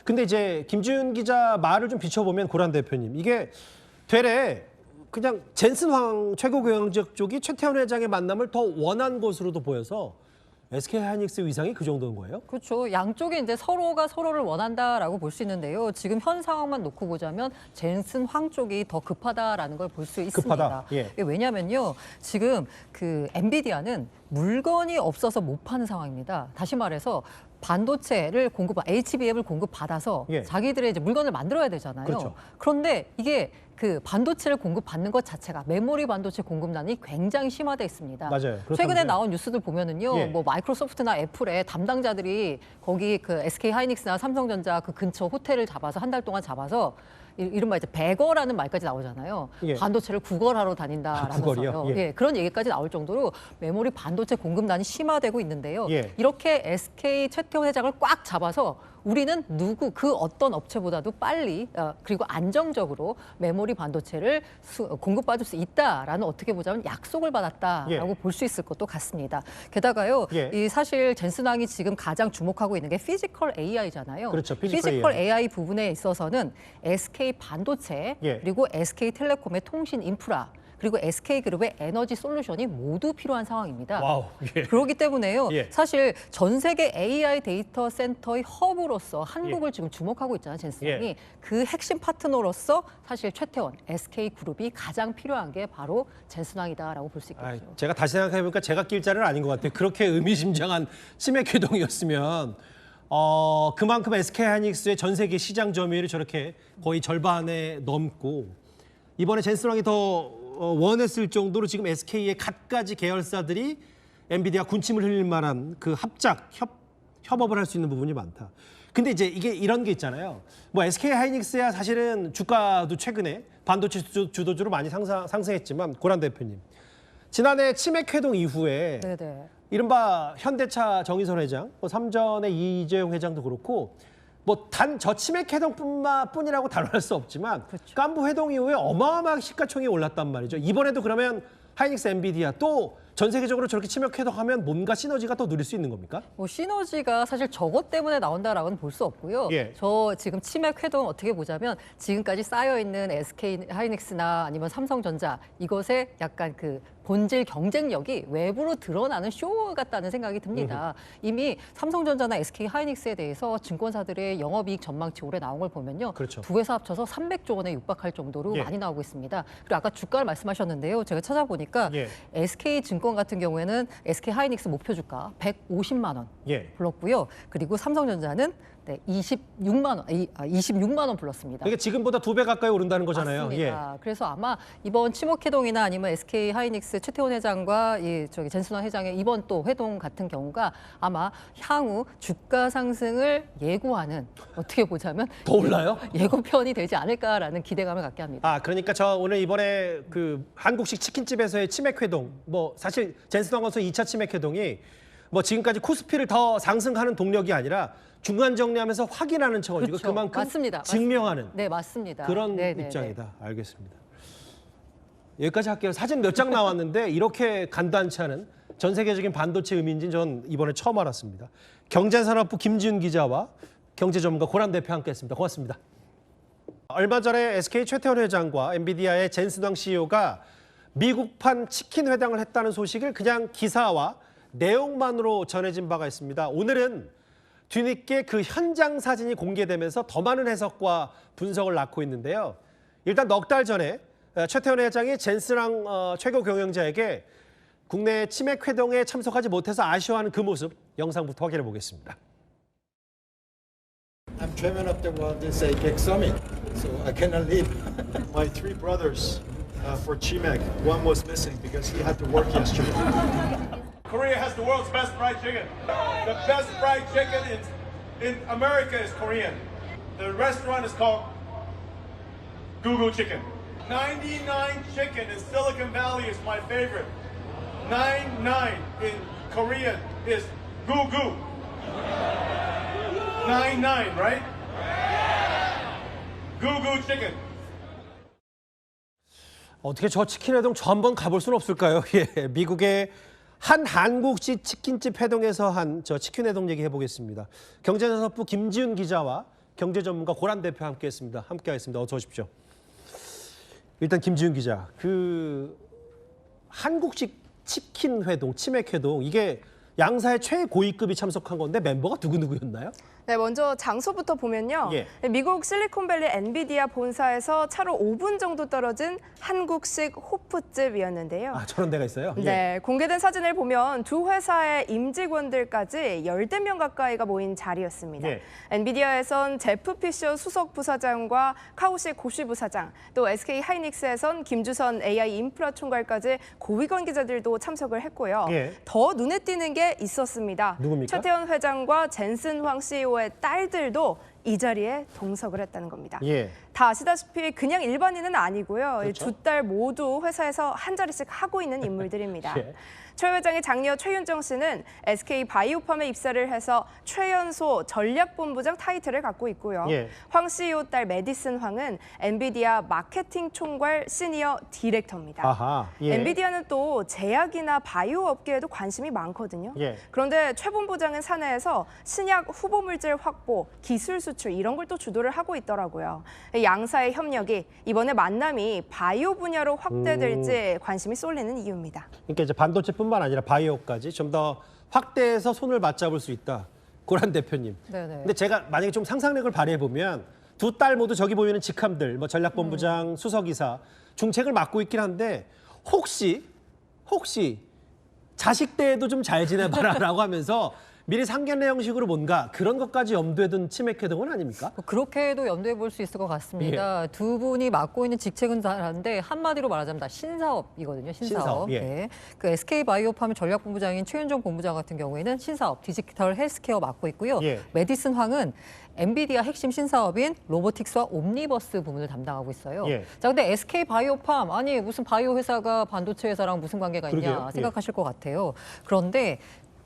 근데 이제 김지훈 기자 말을 좀 비춰보면 고란 대표님, 이게 되레 그냥 젠슨 황 최고 경영자 쪽이 최태원 회장의 만남을 더 원한 것으로도 보여서 SK 하이닉스 위상이 그 정도인 거예요? 그렇죠. 양쪽이 이제 서로가 서로를 원한다라고 볼 수 있는데요. 지금 현 상황만 놓고 보자면 젠슨 황 쪽이 더 급하다라는 걸 볼 수 있습니다. 급하다. 예. 왜냐면요, 지금 그 엔비디아는 물건이 없어서 못 파는 상황입니다. 다시 말해서 반도체를 HBM을 공급받아서 예. 자기들의 이제 물건을 만들어야 되잖아요. 그렇죠. 그런데 이게 그 반도체를 공급받는 것 자체가 메모리 반도체 공급난이 굉장히 심화돼 있습니다. 맞아요. 최근에 그렇다면서요. 나온 뉴스들 보면은요, 예. 뭐 마이크로소프트나 애플의 담당자들이 거기 그 SK 하이닉스나 삼성전자 그 근처 호텔을 잡아서 한 달 동안 잡아서 이른바 이제 백어라는 말까지 나오잖아요. 예. 반도체를 구걸하러 다닌다라면서요. 구걸이요? 예. 그런 얘기까지 나올 정도로 메모리 반도체 공급난이 심화되고 있는데요. 예. 이렇게 SK 최태원 회장을 꽉 잡아서 우리는 그 어떤 업체보다도 빨리 그리고 안정적으로 메모리 반도체를 공급받을 수 있다라는 어떻게 보자면 약속을 받았다라고 볼 수 있을 것도 같습니다. 게다가요, 이 사실 젠슨왕이 지금 가장 주목하고 있는 게 피지컬 AI잖아요. 그렇죠. 피지컬 AI 부분에 있어서는 SK 반도체 그리고 SK텔레콤의 통신 인프라 그리고 SK그룹의 에너지 솔루션이 모두 필요한 상황입니다. 와우, 그렇기 때문에요. 사실 전 세계 AI 데이터 센터의 허브로서 한국을 지금 주목하고 있잖아요. 젠슨왕이. 그 핵심 파트너로서 사실 최태원, SK그룹이 가장 필요한 게 바로 젠슨왕이다라고 볼 수 있겠죠. 제가 다시 생각해보니까 제가 낄 자리는 아닌 것 같아요. 그렇게 의미심장한 치맥 회동이었으면 그만큼 SK하이닉스의 전 세계 시장 점유율이 저렇게 거의 절반에 넘고 이번에 젠슨왕이 더 원했을 정도로 지금 SK의 갖가지 계열사들이 엔비디아 군침을 흘릴 만한 그 협업을 할 수 있는 부분이 많다. 근데 이제 이게 이런 게 있잖아요. 뭐 SK하이닉스야 사실은 주가도 최근에 반도체 주도주로 많이 상승했지만 고란 대표님. 지난해 치맥 회동 이후에 이른바 현대차 정의선 회장, 삼전의 이재용 회장도 그렇고 뭐 단 저 치맥 회동뿐이라고 단언할 수 없지만 깐부 회동 이후에 어마어마하게 시가총액이 올랐단 말이죠. 이번에도 그러면 하이닉스, 엔비디아 또 전 세계적으로 저렇게 치맥 회동하면 뭔가 시너지가 더 누릴 수 있는 겁니까? 뭐 시너지가 사실 저것 때문에 나온다라고는 볼 수 없고요. 저 지금 치맥 회동 어떻게 보자면 지금까지 쌓여 있는 SK 하이닉스나 아니면 삼성전자 이것의 약간 그 본질 경쟁력이 외부로 드러나는 쇼 같다는 생각이 듭니다. 이미 삼성전자나 SK 하이닉스에 대해서 증권사들의 영업이익 전망치 올해 나온 걸 보면요. 두 회사 합쳐서 300조 원에 육박할 정도로 많이 나오고 있습니다. 그리고 아까 주가를 말씀하셨는데요. 제가 찾아보니까 SK증권 같은 경우에는 SK 하이닉스 목표 주가 150만 원 불렀고요. 그리고 삼성전자는 26만 원 불렀습니다. 이게 지금보다 2배 가까이 오른다는 거잖아요. 맞습니다. 그래서 아마 이번 치목회동이나 아니면 SK 하이닉스 최태원 회장과 젠슨왕 회장의 이번 또 회동 같은 경우가 아마 향후 주가 상승을 예고하는 어떻게 보자면 더 올라요? 예고편이 되지 않을까라는 기대감을 갖게 합니다. 그러니까 저 오늘 이번에 그 한국식 치킨집에서의 치맥 회동, 뭐 사실 젠슨왕 선수 2차 치맥 회동이 뭐 지금까지 코스피를 더 상승하는 동력이 아니라 중간 정리하면서 확인하는 차원이고 그만큼 맞습니다. 증명하는 네, 맞습니다. 그런 입장이다. 알겠습니다. 여기까지 할게요. 사진 몇 장 나왔는데 이렇게 간단치 않은 전 세계적인 반도체 의미인지는 전 이번에 처음 알았습니다. 경제산업부 김지훈 기자와 경제 전문가 고란 대표 함께했습니다. 고맙습니다. 얼마 전에 SK 최태원 회장과 엔비디아의 젠슨왕 CEO가 미국판 치킨 회담을 했다는 소식을 그냥 기사와 내용만으로 전해진 바가 있습니다. 오늘은 뒤늦게 그 현장 사진이 공개되면서 더 많은 해석과 분석을 낳고 있는데요. 일단 넉 달 전에 최태원 회장이 젠슨왕 최고 경영자에게 국내 치맥 회동에 참석하지 못해서 아쉬워하는 그 모습 영상부터 확인해 보겠습니다. I'm chairman of the World APEC Summit, so I cannot leave. My three brothers for Chimek, one was missing because he had to work yesterday. Korea has the world's best fried chicken. The best fried chicken in America is Korean. The restaurant is called Gugu Chicken. 99 Chicken in Silicon Valley is my favorite. 99 in Korean is Gugu. 99, right? Gugu Chicken. 어떻게 저 치킨 회동 저 한번 가볼 수는 없을까요? 미국의 한 한국식 치킨집 회동에서 한 저 치킨 회동 얘기해 보겠습니다. 경제산업부 김지훈 기자와 경제 전문가 고란 대표 함께했습니다. 함께하겠습니다. 어서 오십시오. 일단 김지훈 기자, 그 한국식 치킨 회동, 치맥 회동 이게 양사의 최고위급이 참석한 건데 멤버가 누구였나요? 네, 먼저 장소부터 보면요. 미국 실리콘밸리 엔비디아 본사에서 차로 5분 정도 떨어진 한국식 호프집이었는데요. 저런 데가 있어요? 네, 공개된 사진을 보면 두 회사의 임직원들까지 10대 명 가까이가 모인 자리였습니다. 엔비디아에선 제프 피셔 수석 부사장과 카오시 고시 부사장, 또 SK 하이닉스에선 김주선 AI 인프라 총괄까지 고위 관계자들도 참석을 했고요. 더 눈에 띄는 게 있었습니다. 누굽니까? 최태원 회장과 젠슨황 CEO의 딸들도 이 자리에 동석을 했다는 겁니다. 다 아시다시피 그냥 일반인은 아니고요. 그렇죠. 두 딸 모두 회사에서 한 자리씩 하고 있는 인물들입니다. 예. 최 회장의 장녀 최윤정 씨는 SK 바이오팜에 입사를 해서 최연소 전략본부장 타이틀을 갖고 있고요. 예. 황 CEO 딸 메디슨 황은 엔비디아 마케팅 총괄 시니어 디렉터입니다. 아하, 예. 엔비디아는 또 제약이나 바이오 업계에도 관심이 많거든요. 예. 그런데 최 본부장은 사내에서 신약 후보 물질 확보, 기술 수출 이런 걸 또 주도를 하고 있더라고요. 양사의 협력이 이번에 만남이 바이오 분야로 확대될지 관심이 쏠리는 이유입니다. 그러니까 이제 반도체뿐만 아니라 바이오까지 좀 더 확대해서 손을 맞잡을 수 있다. 고란 대표님. 네네. 근데 제가 만약에 좀 상상력을 발휘해 보면 두 딸 모두 저기 보이는 직함들, 뭐 전략본부장, 수석이사, 중책을 맡고 있긴 한데 혹시 자식 때에도 좀 잘 지내봐라라고 하면서 미리 상견례 형식으로 뭔가 그런 것까지 염두에 둔 치맥 회동은 아닙니까? 그렇게도 염두에 볼 수 있을 것 같습니다. 두 분이 맡고 있는 직책은 다른데 한마디로 말하자면 다 신사업이거든요. 신사업. 예. 네. 그 SK 바이오팜 전략본부장인 최윤정 본부장 같은 경우에는 신사업, 디지털 헬스케어 맡고 있고요. 예. 메디슨 황은 엔비디아 핵심 신사업인 로보틱스와 옴니버스 부문을 담당하고 있어요. 예. 자, 근데 SK 바이오팜 아니 무슨 바이오 회사가 반도체 회사랑 무슨 관계가 있냐 그러게요. 생각하실 것 같아요. 그런데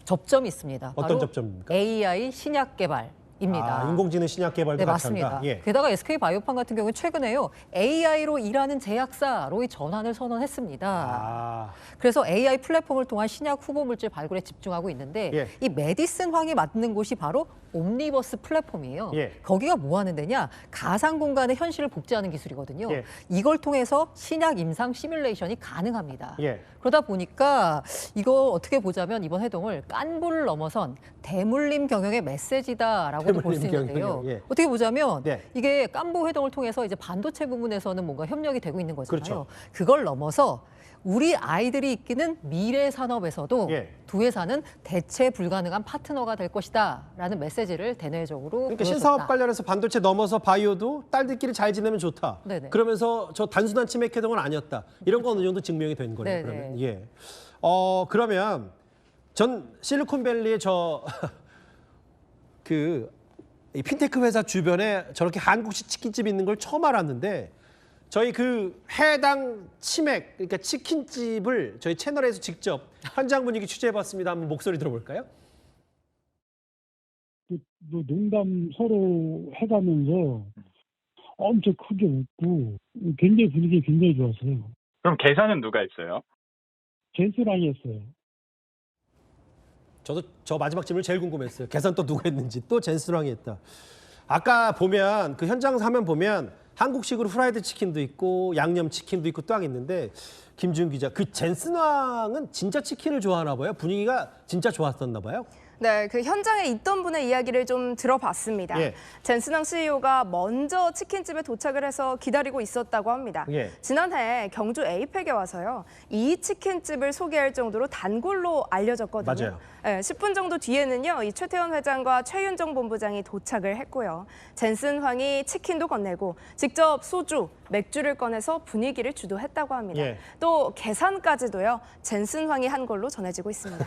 접점이 있습니다. 어떤 바로 접점입니까? AI 신약 개발입니다. 아, 인공지능 신약 개발도 네, 같이 맞습니다. 한다. 예. 게다가 SK 바이오팜 같은 경우는 최근에요. AI로 일하는 제약사로의 전환을 선언했습니다. 아. 그래서 AI 플랫폼을 통한 신약 후보 물질 발굴에 집중하고 있는데 예. 이 메디슨 황이 맡는 곳이 바로 옴니버스 플랫폼이에요. 예. 거기가 뭐 하는 데냐? 가상 공간의 현실을 복제하는 기술이거든요. 예. 이걸 통해서 신약 임상 시뮬레이션이 가능합니다. 예. 그러다 보니까 이거 어떻게 보자면 이번 회동을 깐부를 넘어선 대물림 경영의 메시지다라고도 볼 수 대물림 있는데요. 경영, 예. 어떻게 보자면 네. 이게 깐부 회동을 통해서 이제 반도체 부분에서는 뭔가 협력이 되고 있는 거잖아요. 그렇죠. 그걸 넘어서 우리 아이들이 이끄는 미래 산업에서도 예. 두 회사는 대체 불가능한 파트너가 될 것이다라는 메시지를 대내적으로 그러니까 보여줬다. 신사업 관련해서 반도체 넘어서 바이오도 딸들끼리 잘 지내면 좋다. 네네. 그러면서 저 단순한 치맥 회동은 아니었다. 이런 건 어느 정도 증명이 된 거네요. 네네. 그러면 예. 그러면 전 실리콘밸리의 이 핀테크 회사 주변에 저렇게 한국식 치킨집 있는 걸 처음 알았는데 저희 그 해당 치맥 그러니까 치킨집을 저희 채널에서 직접 현장 분위기 취재해봤습니다. 한번 목소리 들어볼까요? 농담 서로 해가면서 엄청 크게 웃고 굉장히 분위기 굉장히 좋았어요. 그럼 계산은 누가 했어요? 젠스랑이 했어요. 저도 저 마지막 질문 제일 궁금했어요. 계산 또 누가 했는지. 또 젠스랑이 했다. 아까 보면 그 현장 화면 보면 한국식으로 프라이드 치킨도 있고 양념 치킨도 있고 딱 있는데 김지훈 기자, 그 젠스랑은 진짜 치킨을 좋아하나 봐요. 분위기가 진짜 좋았었나 봐요. 네, 그 현장에 있던 분의 이야기를 좀 들어봤습니다. 예. 젠스낭 CEO가 먼저 치킨집에 도착을 해서 기다리고 있었다고 합니다. 예. 지난해 경주 에이펙에 와서요. 이 치킨집을 소개할 정도로 단골로 알려졌거든요. 맞아요. 네, 10분 정도 뒤에는요. 이 최태원 회장과 최윤정 본부장이 도착을 했고요. 젠슨 황이 치킨도 건네고 직접 소주, 맥주를 꺼내서 분위기를 주도했다고 합니다. 예. 또 계산까지도요. 젠슨 황이 한 걸로 전해지고 있습니다.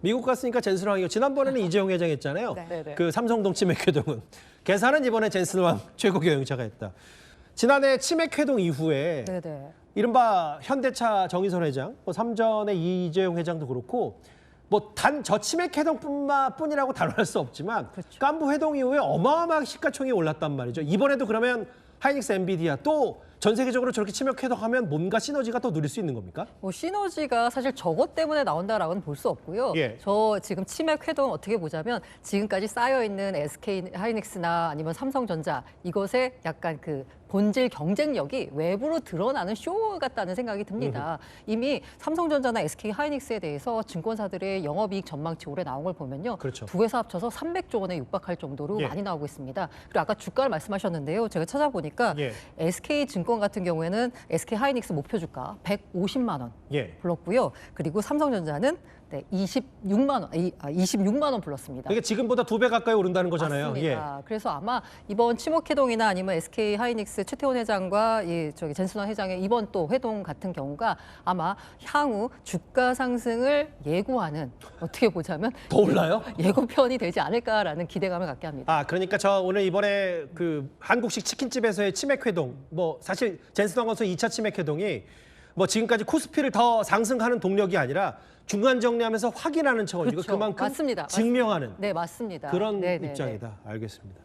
미국 갔으니까 젠스랑이요. 지난번에는 이재용 회장 했잖아요. 네. 그 삼성동 치맥회동은. 계산은 이번에 젠스랑 최고 경영자가 했다. 지난해 치맥회동 이후에 네네. 이른바 현대차 정의선 회장, 뭐 삼전의 이재용 회장도 그렇고 뭐 단 저 치맥회동뿐이라고 단언할 수 없지만 그렇죠. 깐부 회동 이후에 어마어마하게 시가총액이 올랐단 말이죠. 이번에도 그러면 하이닉스, 엔비디아 또 전 세계적으로 저렇게 치맥회동하면 뭔가 시너지가 더 누릴 수 있는 겁니까? 뭐 시너지가 사실 저것 때문에 나온다라고는 볼 수 없고요. 예. 저 지금 치맥 회동 어떻게 보자면 지금까지 쌓여 있는 SK 하이닉스나 아니면 삼성전자 이것에 약간 그 본질 경쟁력이 외부로 드러나는 쇼 같다는 생각이 듭니다. 이미 삼성전자나 SK 하이닉스에 대해서 증권사들의 영업이익 전망치 올해 나온 걸 보면요. 그렇죠. 두 회사 합쳐서 300조 원에 육박할 정도로 예. 많이 나오고 있습니다. 그리고 아까 주가를 말씀하셨는데요. 제가 찾아보니까 예. SK 증권 증권 같은 경우에는 SK 하이닉스 목표 주가 150만 원 불렀고요. 그리고 삼성전자는 26만 원 불렀습니다. 그러니까 지금보다 2배 가까이 오른다는 거잖아요. 맞습니다. 그래서 아마 이번 치목회동이나 아니면 SK 하이닉스 최태원 회장과 젠슨왕 회장의 이번 또 회동 같은 경우가 아마 향후 주가 상승을 예고하는 어떻게 보자면 더 올라요? 예고편이 되지 않을까라는 기대감을 갖게 합니다. 그러니까 저 오늘 이번에 그 한국식 치킨집에서의 치맥회동, 뭐 사실 젠슨왕 선수의 2차 치맥회동이 뭐 지금까지 코스피를 더 상승하는 동력이 아니라 중간 정리하면서 확인하는 차원이고 그만큼 맞습니다. 증명하는 네, 맞습니다. 그런 네네네. 입장이다. 알겠습니다.